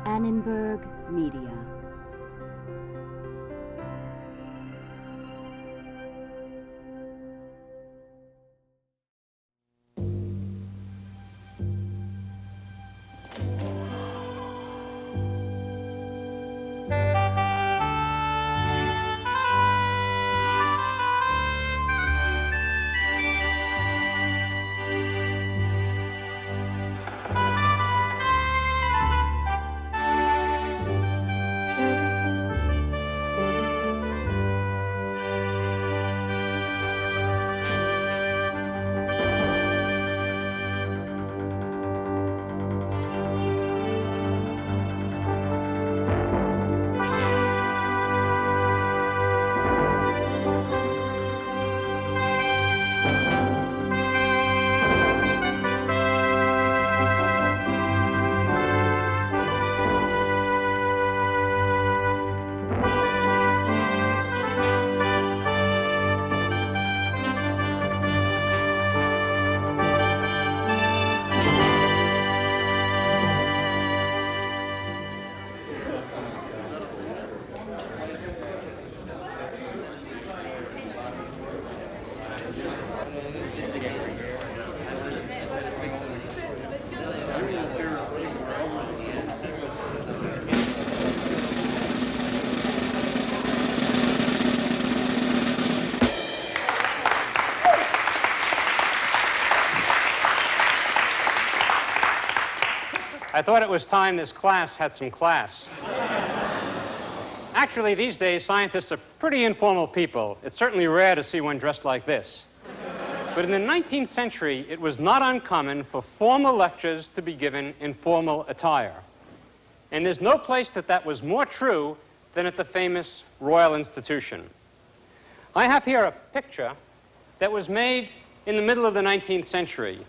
Annenberg Media. I thought it was time this class had some class. Actually, these days, scientists are pretty informal people. It's certainly rare to see one dressed like this. But in the 19th century, it was not uncommon for formal lectures to be given in formal attire. And there's no place that was more true than at the famous Royal Institution. I have here a picture that was made in the middle of the 19th century.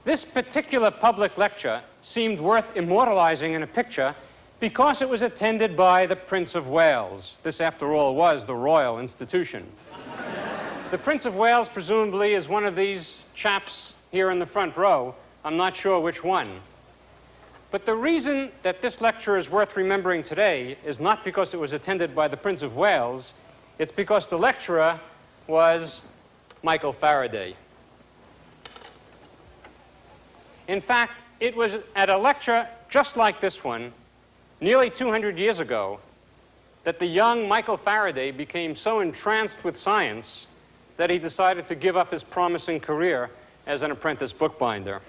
This particular public lecture seemed worth immortalizing in a picture because it was attended by the Prince of Wales. This, after all, was the Royal Institution. The Prince of Wales, presumably, is one of these chaps here in the front row. I'm not sure which one. But the reason that this lecture is worth remembering today is not because it was attended by the Prince of Wales. It's because the lecturer was Michael Faraday. In fact, it was at a lecture just like this one, nearly 200 years ago, that the young Michael Faraday became so entranced with science that he decided to give up his promising career as an apprentice bookbinder.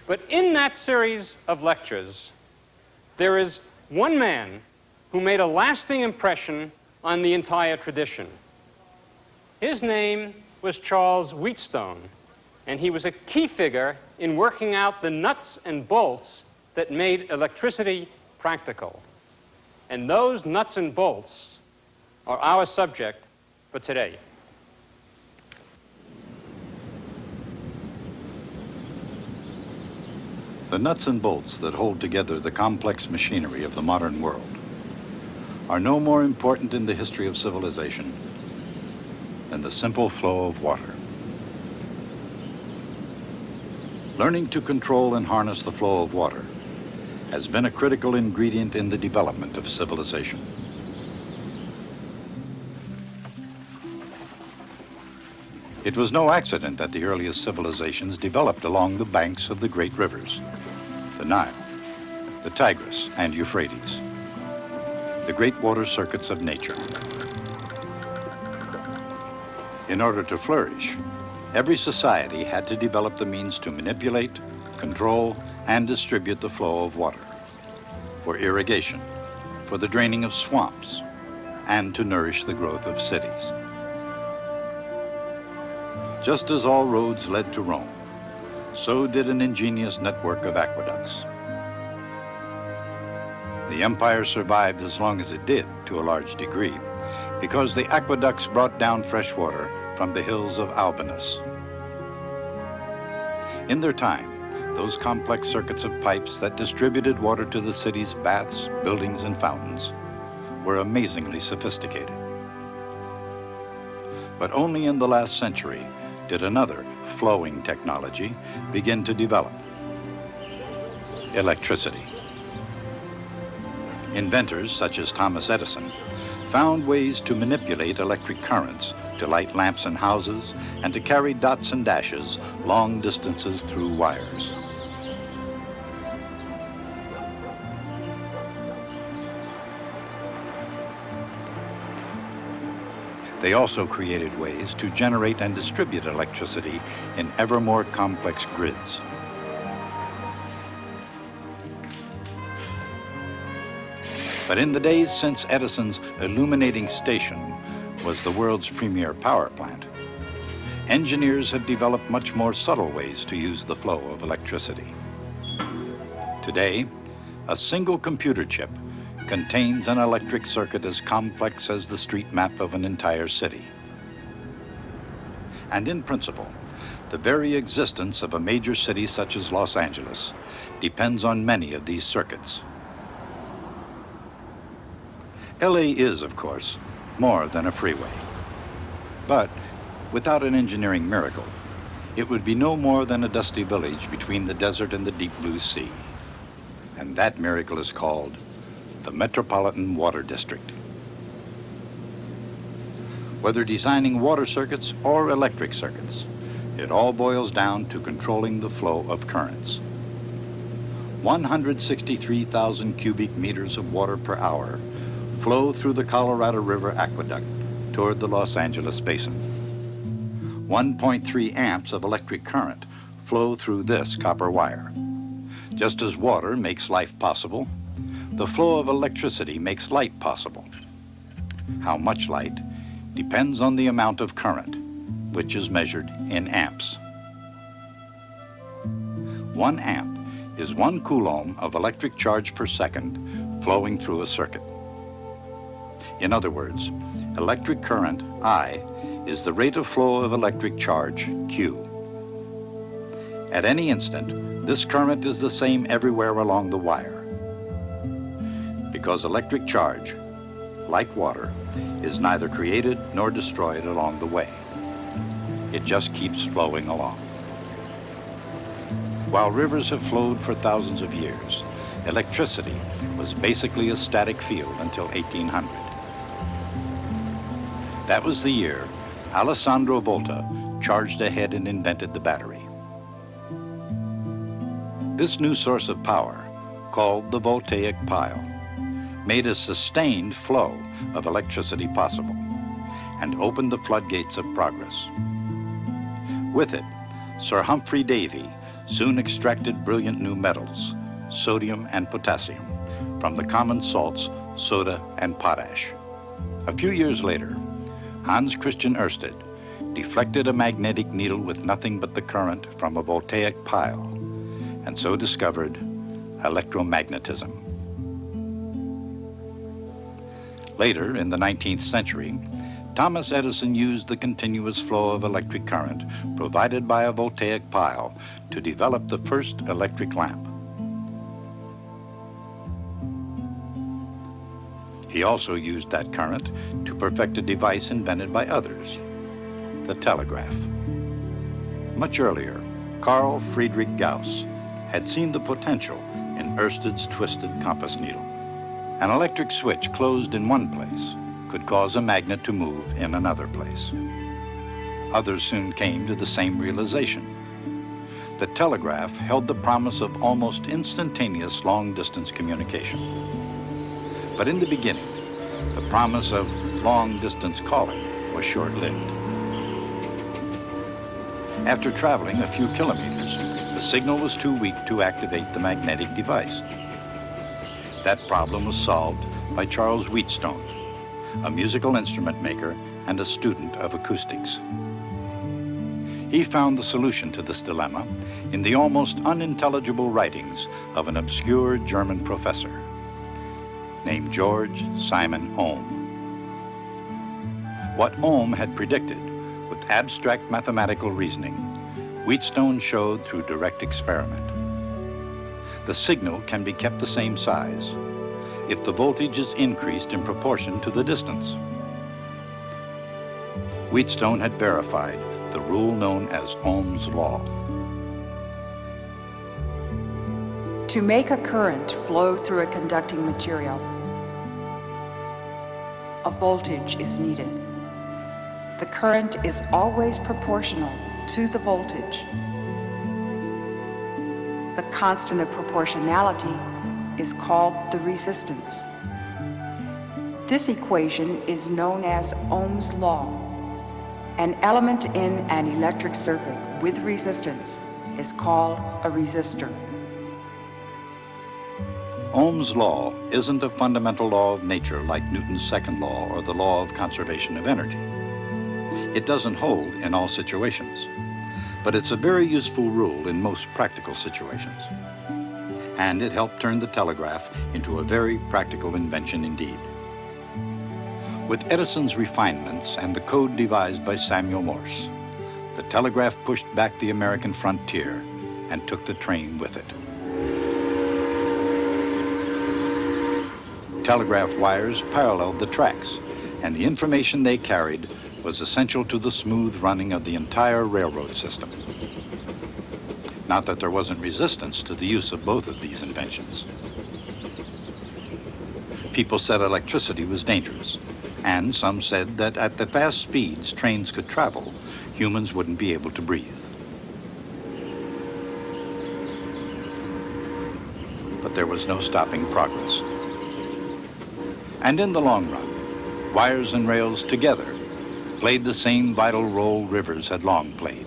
But in that series of lectures, there is one man who made a lasting impression on the entire tradition. His name was Charles Wheatstone, and he was a key figure in working out the nuts and bolts that made electricity practical. And those nuts and bolts are our subject for today. The nuts and bolts that hold together the complex machinery of the modern world are no more important in the history of civilization than the simple flow of water. Learning to control and harness the flow of water has been a critical ingredient in the development of civilization. It was no accident that the earliest civilizations developed along the banks of the great rivers, the Nile, the Tigris, and Euphrates, the great water circuits of nature. In order to flourish, every society had to develop the means to manipulate, control, and distribute the flow of water for irrigation, for the draining of swamps, and to nourish the growth of cities. Just as all roads led to Rome, so did an ingenious network of aqueducts. The empire survived as long as it did, to a large degree, because the aqueducts brought down fresh water from the hills of Albanus. In their time, those complex circuits of pipes that distributed water to the city's baths, buildings, and fountains were amazingly sophisticated. But only in the last century did another, flowing technology begin to develop. Electricity. Inventors such as Thomas Edison found ways to manipulate electric currents to light lamps in houses and to carry dots and dashes long distances through wires. They also created ways to generate and distribute electricity in ever more complex grids. But in the days since Edison's illuminating station was the world's premier power plant, engineers have developed much more subtle ways to use the flow of electricity. Today, a single computer chip contains an electric circuit as complex as the street map of an entire city. And in principle, the very existence of a major city such as Los Angeles depends on many of these circuits. LA is, of course, more than a freeway. But without an engineering miracle, it would be no more than a dusty village between the desert and the deep blue sea. And that miracle is called the Metropolitan Water District. Whether designing water circuits or electric circuits, it all boils down to controlling the flow of currents. 163,000 cubic meters of water per hour flow through the Colorado River aqueduct toward the Los Angeles basin. 1.3 amps of electric current flow through this copper wire. Just as water makes life possible, the flow of electricity makes light possible. How much light depends on the amount of current, which is measured in amps. 1 amp is 1 coulomb of electric charge per second flowing through a circuit. In other words, electric current, I, is the rate of flow of electric charge, Q. At any instant, this current is the same everywhere along the wire. Because electric charge, like water, is neither created nor destroyed along the way. It just keeps flowing along. While rivers have flowed for thousands of years, electricity was basically a static field until 1800. That was the year Alessandro Volta charged ahead and invented the battery. This new source of power, called the voltaic pile, made a sustained flow of electricity possible and opened the floodgates of progress. With it, Sir Humphrey Davy soon extracted brilliant new metals, sodium and potassium, from the common salts soda and potash. A few years later, Hans Christian Ørsted deflected a magnetic needle with nothing but the current from a voltaic pile, and so discovered electromagnetism. Later, in the 19th century, Thomas Edison used the continuous flow of electric current provided by a voltaic pile to develop the first electric lamp. He also used that current to perfect a device invented by others, the telegraph. Much earlier, Carl Friedrich Gauss had seen the potential in Ørsted's twisted compass needle. An electric switch closed in one place could cause a magnet to move in another place. Others soon came to the same realization. The telegraph held the promise of almost instantaneous long-distance communication. But in the beginning, the promise of long-distance calling was short-lived. After traveling a few kilometers, the signal was too weak to activate the magnetic device. That problem was solved by Charles Wheatstone, a musical instrument maker and a student of acoustics. He found the solution to this dilemma in the almost unintelligible writings of an obscure German professor named George Simon Ohm. What Ohm had predicted with abstract mathematical reasoning, Wheatstone showed through direct experiment. The signal can be kept the same size if the voltage is increased in proportion to the distance. Wheatstone had verified the rule known as Ohm's law. To make a current flow through a conducting material, a voltage is needed. The current is always proportional to the voltage. The constant of proportionality is called the resistance. This equation is known as Ohm's law. An element in an electric circuit with resistance is called a resistor. Ohm's law isn't a fundamental law of nature like Newton's second law or the law of conservation of energy. It doesn't hold in all situations, but it's a very useful rule in most practical situations. And it helped turn the telegraph into a very practical invention indeed. With Edison's refinements and the code devised by Samuel Morse, the telegraph pushed back the American frontier and took the train with it. Telegraph wires paralleled the tracks, and the information they carried was essential to the smooth running of the entire railroad system. Not that there wasn't resistance to the use of both of these inventions. People said electricity was dangerous, and some said that at the fast speeds trains could travel, humans wouldn't be able to breathe. But there was no stopping progress. And in the long run, wires and rails together played the same vital role rivers had long played.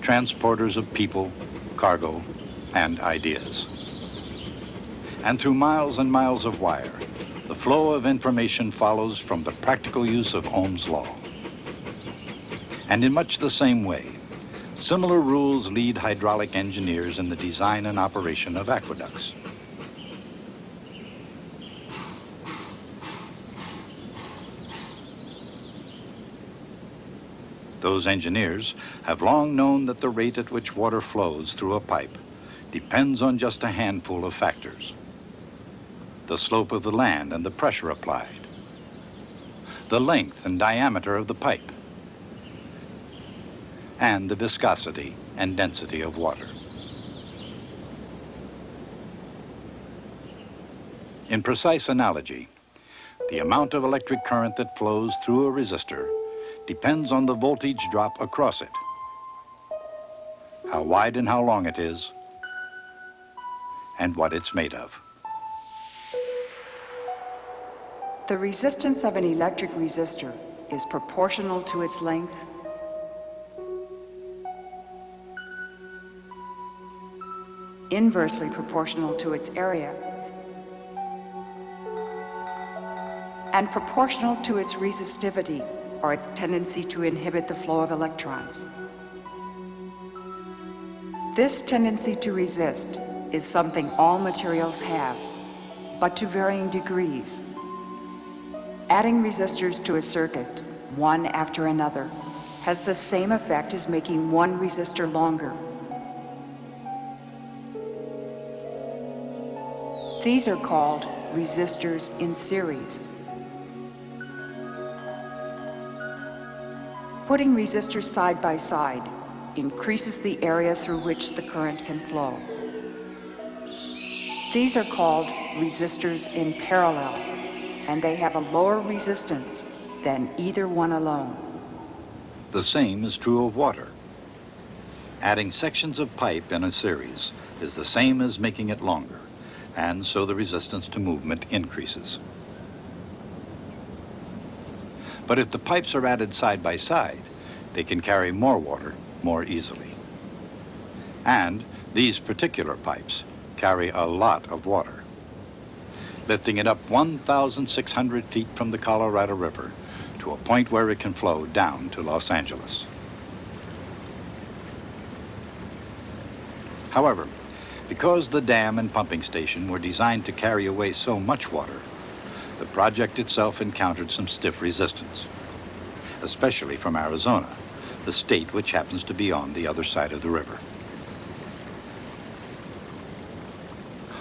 Transporters of people, cargo, and ideas. And through miles and miles of wire, the flow of information follows from the practical use of Ohm's law. And in much the same way, similar rules lead hydraulic engineers in the design and operation of aqueducts. Those engineers have long known that the rate at which water flows through a pipe depends on just a handful of factors. The slope of the land and the pressure applied, the length and diameter of the pipe, and the viscosity and density of water. In precise analogy, the amount of electric current that flows through a resistor depends on the voltage drop across it, how wide and how long it is, and what it's made of. The resistance of an electric resistor is proportional to its length, inversely proportional to its area, and proportional to its resistivity, or its tendency to inhibit the flow of electrons. This tendency to resist is something all materials have, but to varying degrees. Adding resistors to a circuit, one after another, has the same effect as making one resistor longer. These are called resistors in series. Putting resistors side by side increases the area through which the current can flow. These are called resistors in parallel, and they have a lower resistance than either one alone. The same is true of water. Adding sections of pipe in a series is the same as making it longer, and so the resistance to movement increases. But if the pipes are added side by side, they can carry more water more easily. And these particular pipes carry a lot of water, lifting it up 1,600 feet from the Colorado River to a point where it can flow down to Los Angeles. However, because the dam and pumping station were designed to carry away so much water, the project itself encountered some stiff resistance, especially from Arizona, the state which happens to be on the other side of the river.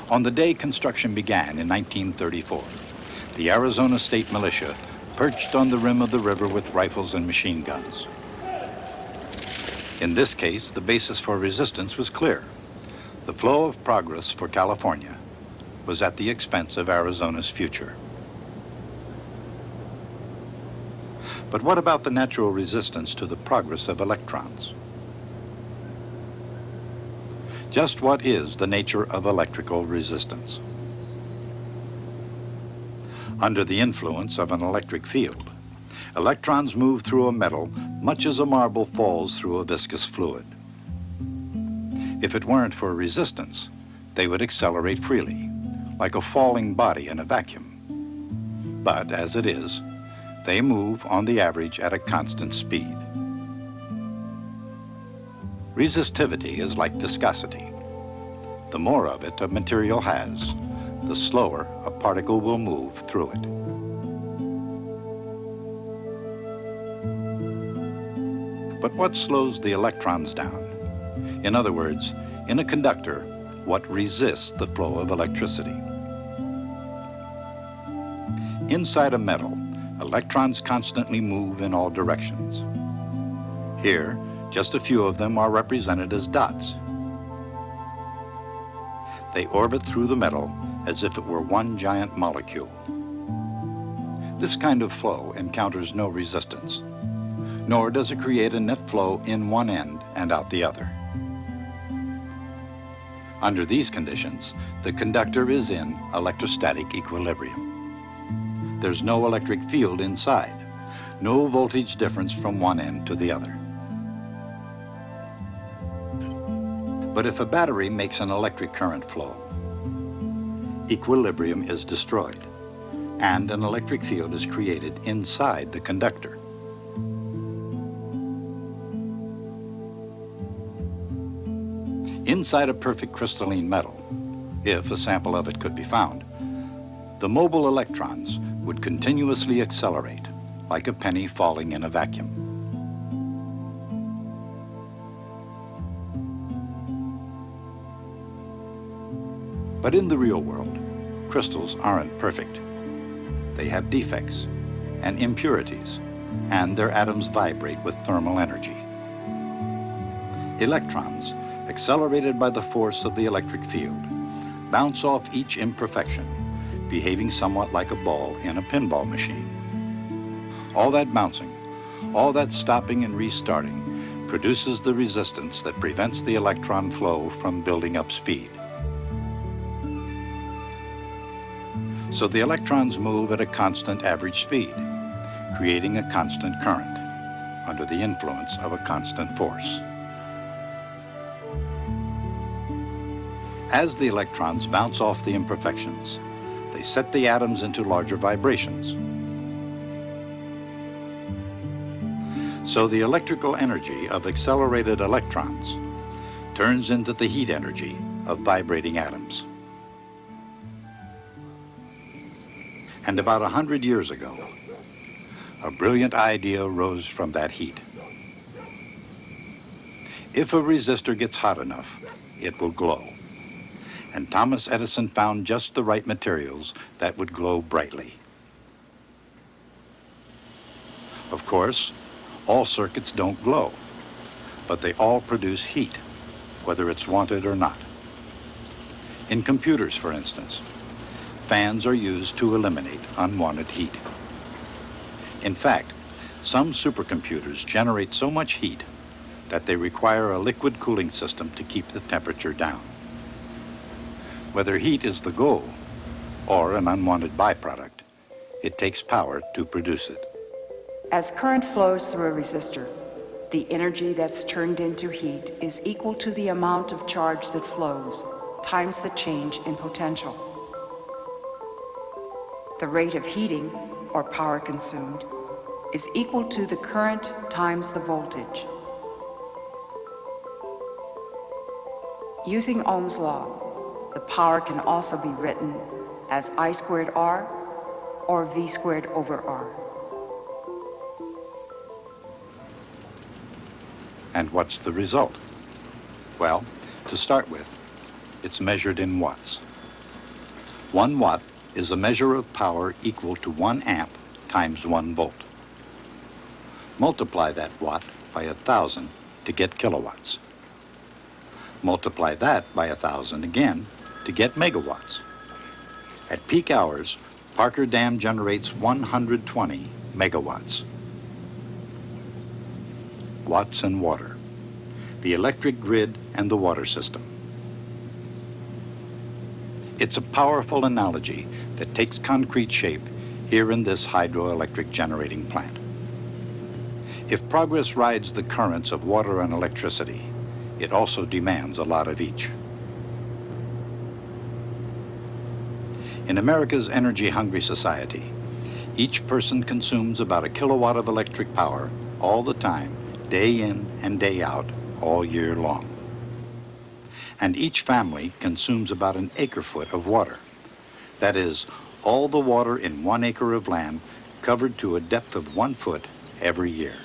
On the day construction began in 1934, the Arizona State Militia perched on the rim of the river with rifles and machine guns. In this case, the basis for resistance was clear. The flow of progress for California was at the expense of Arizona's future. But what about the natural resistance to the progress of electrons? Just what is the nature of electrical resistance? Under the influence of an electric field, electrons move through a metal much as a marble falls through a viscous fluid. If it weren't for resistance, they would accelerate freely, like a falling body in a vacuum. But as it is, they move on the average at a constant speed. Resistivity is like viscosity. The more of it a material has, the slower a particle will move through it. But what slows the electrons down? In other words, in a conductor, what resists the flow of electricity? Inside a metal, electrons constantly move in all directions. Here, just a few of them are represented as dots. They orbit through the metal as if it were one giant molecule. This kind of flow encounters no resistance, nor does it create a net flow in one end and out the other. Under these conditions, the conductor is in electrostatic equilibrium. There's no electric field inside, no voltage difference from one end to the other. But if a battery makes an electric current flow, equilibrium is destroyed, and an electric field is created inside the conductor. Inside a perfect crystalline metal, if a sample of it could be found, the mobile electrons would continuously accelerate, like a penny falling in a vacuum. But in the real world, crystals aren't perfect. They have defects and impurities, and their atoms vibrate with thermal energy. Electrons, accelerated by the force of the electric field, bounce off each imperfection, behaving somewhat like a ball in a pinball machine. All that bouncing, all that stopping and restarting, produces the resistance that prevents the electron flow from building up speed. So the electrons move at a constant average speed, creating a constant current under the influence of a constant force. As the electrons bounce off the imperfections, they set the atoms into larger vibrations. So the electrical energy of accelerated electrons turns into the heat energy of vibrating atoms. And about 100 years ago, a brilliant idea rose from that heat. If a resistor gets hot enough, it will glow. And Thomas Edison found just the right materials that would glow brightly. Of course, all circuits don't glow, but they all produce heat, whether it's wanted or not. In computers, for instance, fans are used to eliminate unwanted heat. In fact, some supercomputers generate so much heat that they require a liquid cooling system to keep the temperature down. Whether heat is the goal or an unwanted byproduct, it takes power to produce it. As current flows through a resistor, the energy that's turned into heat is equal to the amount of charge that flows times the change in potential. The rate of heating, or power consumed, is equal to the current times the voltage. Using Ohm's law, the power can also be written as I squared R or V squared over R. And what's the result? Well, to start with, it's measured in watts. 1 watt is a measure of power equal to 1 amp times 1 volt. Multiply that watt by 1,000 to get kilowatts. Multiply that by 1,000 again to get megawatts. At peak hours, Parker Dam generates 120 megawatts. Watts and water, the electric grid and the water system. It's a powerful analogy that takes concrete shape here in this hydroelectric generating plant. If progress rides the currents of water and electricity, it also demands a lot of each. In America's energy-hungry society, each person consumes about a kilowatt of electric power all the time, day in and day out, all year long. And each family consumes about an acre-foot of water. That is, all the water in 1 acre of land covered to a depth of 1 foot every year.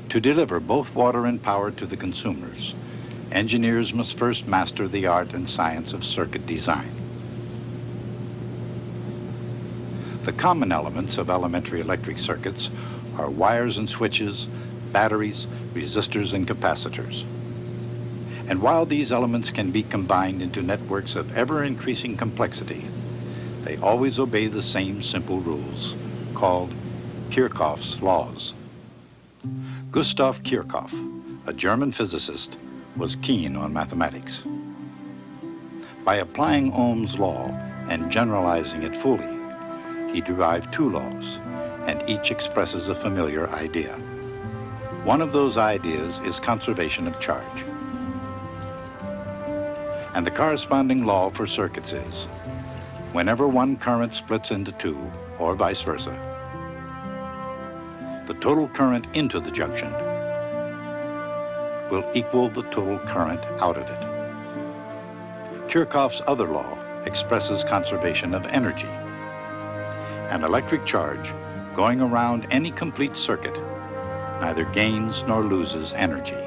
To deliver both water and power to the consumers, engineers must first master the art and science of circuit design. The common elements of elementary electric circuits are wires and switches, batteries, resistors, and capacitors. And while these elements can be combined into networks of ever-increasing complexity, they always obey the same simple rules, called Kirchhoff's laws. Gustav Kirchhoff, a German physicist, was keen on mathematics. By applying Ohm's law and generalizing it fully, he derived 2 laws, and each expresses a familiar idea. One of those ideas is conservation of charge. And the corresponding law for circuits is, whenever one current splits into 2, or vice versa, the total current into the junction will equal the total current out of it. Kirchhoff's other law expresses conservation of energy. An electric charge going around any complete circuit neither gains nor loses energy.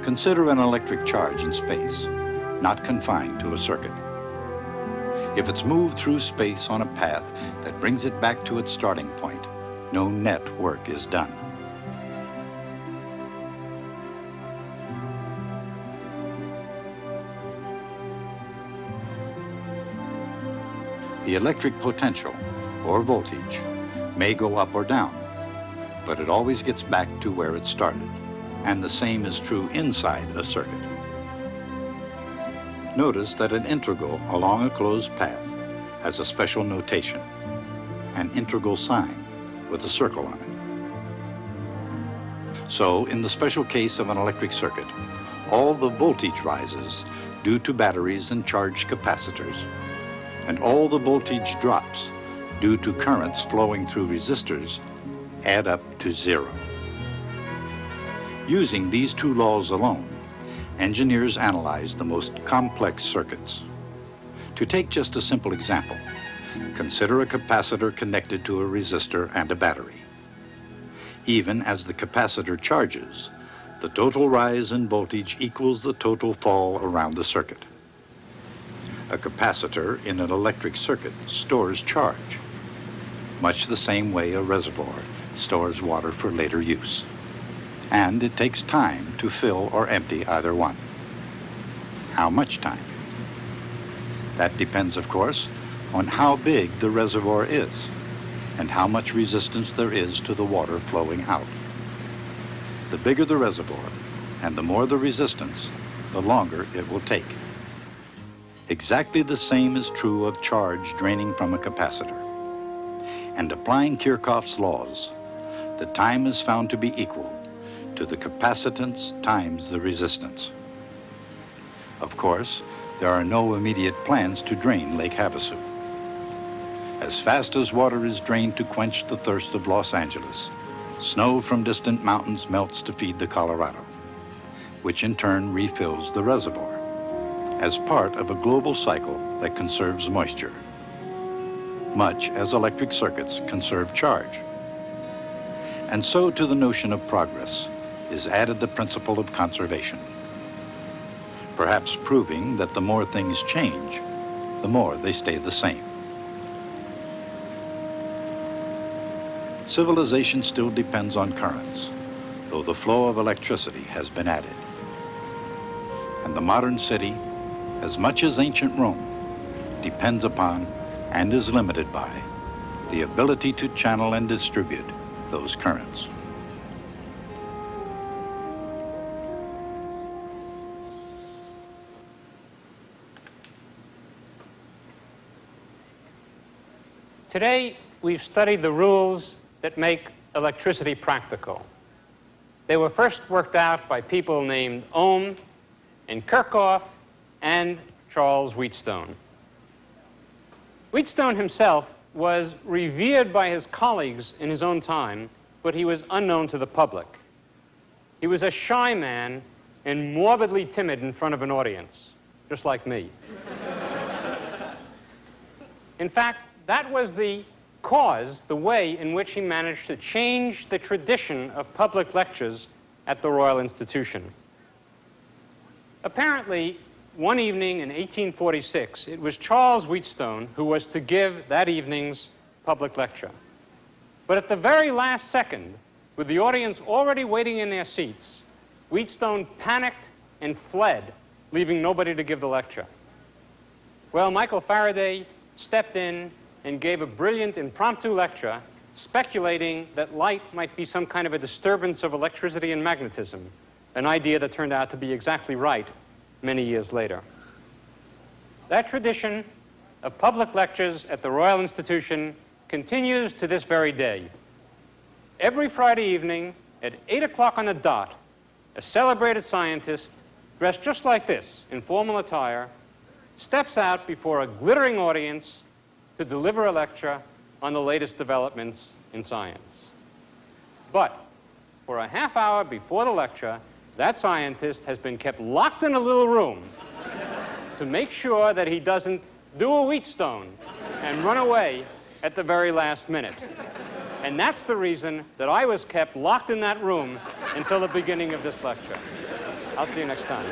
Consider an electric charge in space, not confined to a circuit. If it's moved through space on a path that brings it back to its starting point, no net work is done. The electric potential, or voltage, may go up or down, but it always gets back to where it started, and the same is true inside a circuit. Notice that an integral along a closed path has a special notation, an integral sign with a circle on it. So, in the special case of an electric circuit, all the voltage rises due to batteries and charged capacitors, and all the voltage drops due to currents flowing through resistors add up to 0. Using these 2 laws alone, engineers analyze the most complex circuits. To take just a simple example, consider a capacitor connected to a resistor and a battery. Even as the capacitor charges, the total rise in voltage equals the total fall around the circuit. A capacitor in an electric circuit stores charge, much the same way a reservoir stores water for later use. And it takes time to fill or empty either one. How much time? That depends, of course, on how big the reservoir is and how much resistance there is to the water flowing out. The bigger the reservoir and the more the resistance, the longer it will take. Exactly the same is true of charge draining from a capacitor. And applying Kirchhoff's laws, the time is found to be equal to the capacitance times the resistance. Of course, there are no immediate plans to drain Lake Havasu. As fast as water is drained to quench the thirst of Los Angeles, snow from distant mountains melts to feed the Colorado, which in turn refills the reservoir, as part of a global cycle that conserves moisture, much as electric circuits conserve charge. And so to the notion of progress is added the principle of conservation, perhaps proving that the more things change, the more they stay the same. civilization still depends on currents, though the flow of electricity has been added. And the modern city, as much as ancient Rome, depends upon and is limited by the ability to channel and distribute those currents. Today, we've studied the rules that make electricity practical. They were first worked out by people named Ohm and Kirchhoff and Charles Wheatstone. Wheatstone himself was revered by his colleagues in his own time, but he was unknown to the public. He was a shy man and morbidly timid in front of an audience, just like me. In fact, that was the way in which he managed to change the tradition of public lectures at the Royal Institution. Apparently, one evening in 1846, it was Charles Wheatstone who was to give that evening's public lecture. But at the very last second, with the audience already waiting in their seats, Wheatstone panicked and fled, leaving nobody to give the lecture. Well, Michael Faraday stepped in and gave a brilliant impromptu lecture speculating that light might be some kind of a disturbance of electricity and magnetism, an idea that turned out to be exactly right many years later. That tradition of public lectures at the Royal Institution continues to this very day. Every Friday evening at 8 o'clock on the dot, a celebrated scientist, dressed just like this, in formal attire, steps out before a glittering audience to deliver a lecture on the latest developments in science. But for a half hour before the lecture, that scientist has been kept locked in a little room to make sure that he doesn't do a Wheatstone and run away at the very last minute. And that's the reason that I was kept locked in that room until the beginning of this lecture. I'll see you next time.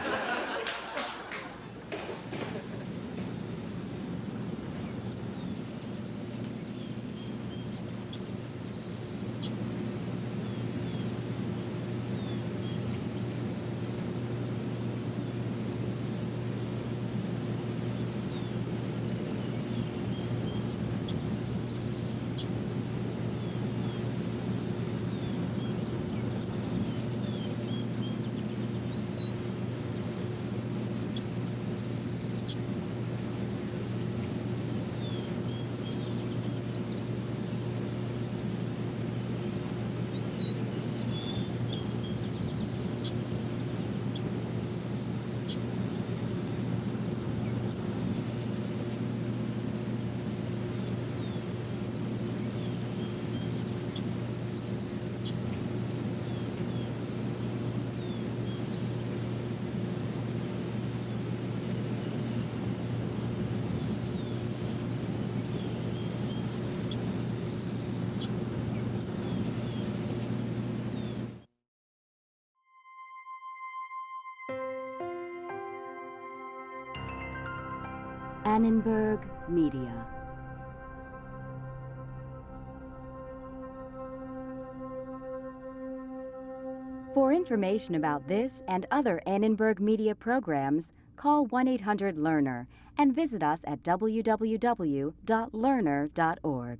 Annenberg Media. For information about this and other Annenberg Media programs, call 1-800-LEARNER and visit us at www.learner.org.